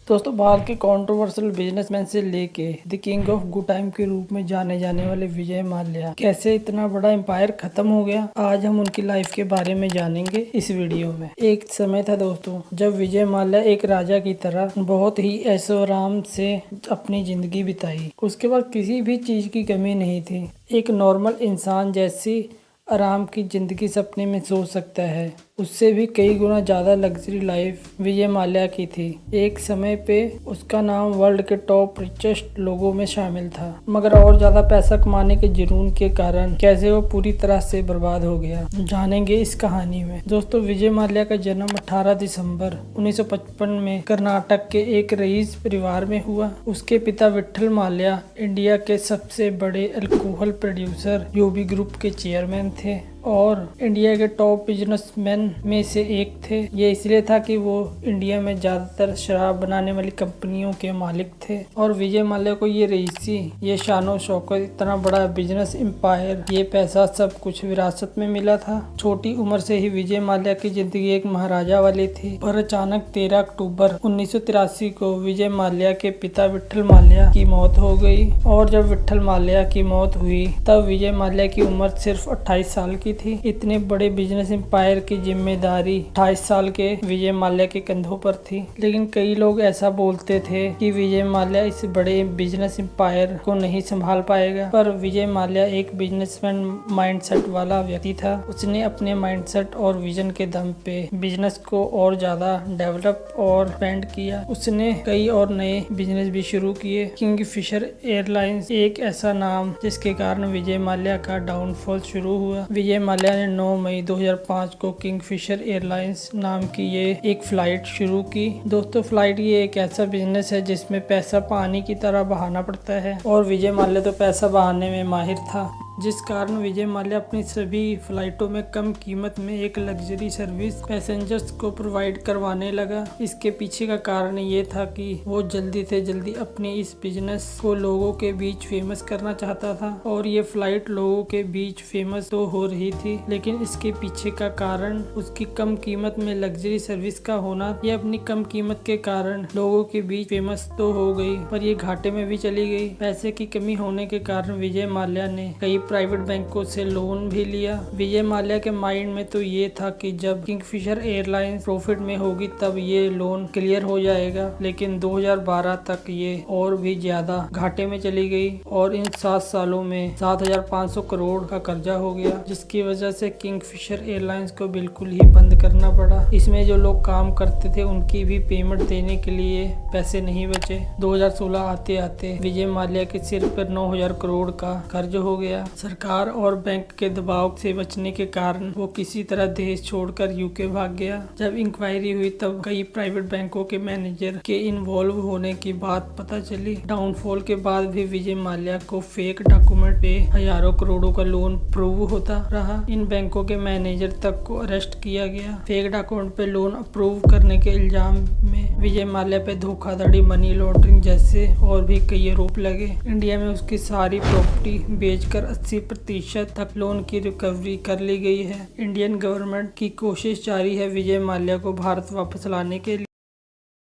दोस्तों, भारत के controversial businessman से लेके the king of good time के रूप में जाने जाने वाले विजय माल्या कैसे इतना बड़ा एम्पायर खत्म हो गया, आज हम उनकी लाइफ के बारे में जानेंगे इस वीडियो में। एक समय था दोस्तों जब विजय माल्या एक राजा की तरह बहुत ही ऐशो आराम से अपनी जिंदगी बिताई। उसके बाद किसी भी चीज की कमी नहीं थी। एक नॉर्मल इंसान जैसी आराम की जिंदगी सपने में सोच सकता है, उससे भी कई गुना ज्यादा लग्जरी लाइफ विजय माल्या की थी। एक समय पे उसका नाम वर्ल्ड के टॉप रिचेस्ट लोगों में शामिल था, मगर और ज्यादा पैसा कमाने के जुनून के कारण कैसे वो पूरी तरह से बर्बाद हो गया, जानेंगे इस कहानी में। दोस्तों, विजय माल्या का जन्म 18 दिसंबर 1955 में कर्नाटक के एक रईस परिवार में हुआ। उसके पिता विट्ठल माल्या इंडिया के सबसे बड़े अल्कोहल प्रोड्यूसर यूबी ग्रुप के चेयरमैन थे और इंडिया के टॉप बिजनेसमैन में से एक थे। ये इसलिए था कि वो इंडिया में ज्यादातर शराब बनाने वाली कंपनियों के मालिक थे और विजय माल्या को ये रईसी, ये शानो शौकत, इतना बड़ा बिजनेस एम्पायर, ये पैसा सब कुछ विरासत में मिला था। छोटी उम्र से ही विजय माल्या की जिंदगी एक महाराजा वाली थी, पर अचानक 13 अक्टूबर 1983 को विजय माल्या के पिता विट्ठल माल्या की मौत हो गई और जब विट्ठल माल्या की मौत हुई तब विजय माल्या की उम्र सिर्फ 28 साल की थी। इतने बड़े बिजनेस एम्पायर की जिम्मेदारी 28 साल के विजय माल्या के कंधों पर थी। लेकिन कई लोग ऐसा बोलते थे कि विजय माल्या इस बड़े बिजनेस एम्पायर को नहीं संभाल पाएगा, पर विजय माल्या एक बिजनेसमैन माइंडसेट वाला व्यक्ति था। उसने अपने माइंडसेट और विजन के दम पे बिजनेस को और ज्यादा डेवलप और एक्सपेंड किया। उसने कई और नए बिजनेस भी शुरू किए। किंगफिशर एयरलाइंस एक ऐसा नाम जिसके कारण विजय माल्या का डाउनफॉल शुरू हुआ। विजय माल्या ने 9 मई 2005 को किंगफिशर एयरलाइंस नाम की ये एक फ्लाइट शुरू की। दोस्तों, फ्लाइट ये एक ऐसा बिजनेस है जिसमें पैसा पानी की तरह बहाना पड़ता है और विजय माल्या तो पैसा बहाने में माहिर था, जिस कारण विजय माल्या अपनी सभी फ्लाइटों में कम कीमत में एक लग्जरी सर्विस पैसेंजर्स को प्रोवाइड करवाने लगा। इसके पीछे का कारण ये था कि वो जल्दी से जल्दी अपने इस बिजनेस को लोगों के बीच फेमस करना चाहता था और ये फ्लाइट लोगों के बीच फेमस तो हो रही थी, लेकिन इसके पीछे का कारण उसकी कम कीमत में लग्जरी सर्विस का होना। ये अपनी कम कीमत के कारण लोगों के बीच फेमस तो हो गई, पर ये घाटे में भी चली गई। पैसे की कमी होने के कारण विजय माल्या ने कई प्राइवेट बैंकों से लोन भी लिया। विजय माल्या के माइंड में तो ये था कि जब किंगफिशर एयरलाइंस प्रॉफिट में होगी तब ये लोन क्लियर हो जाएगा, लेकिन 2012 तक ये और भी ज्यादा घाटे में चली गई और इन 7 सालों में 7,500 करोड़ का कर्जा हो गया, जिसकी वजह से किंगफिशर एयरलाइंस को बिल्कुल ही बंद करना पड़ा। इसमें जो लोग काम करते थे उनकी भी पेमेंट देने के लिए पैसे नहीं बचे। 2016 आते आते विजय माल्या के सिर पर 9,000 करोड़ का कर्ज हो गया। सरकार और बैंक के दबाव से बचने के कारण वो किसी तरह देश छोड़कर यूके भाग गया। जब इंक्वायरी हुई तब कई प्राइवेट बैंकों के मैनेजर के इन्वॉल्व होने की बात पता चली। डाउनफॉल के बाद भी विजय माल्या को फेक डॉक्यूमेंट पे हजारों करोड़ों का लोन प्रूव होता रहा। इन बैंकों के मैनेजर तक को अरेस्ट किया गया। फेक डॉक्यूमेंट पे लोन अप्रूव करने के इल्जाम में विजय माल्या पे धोखाधड़ी, मनी लॉन्ड्रिंग जैसे और भी कई आरोप लगे। इंडिया में उसकी सारी प्रॉपर्टी बेचकर 80% तक लोन की रिकवरी कर ली गई है। इंडियन गवर्नमेंट की कोशिश जारी है विजय माल्या को भारत वापस लाने के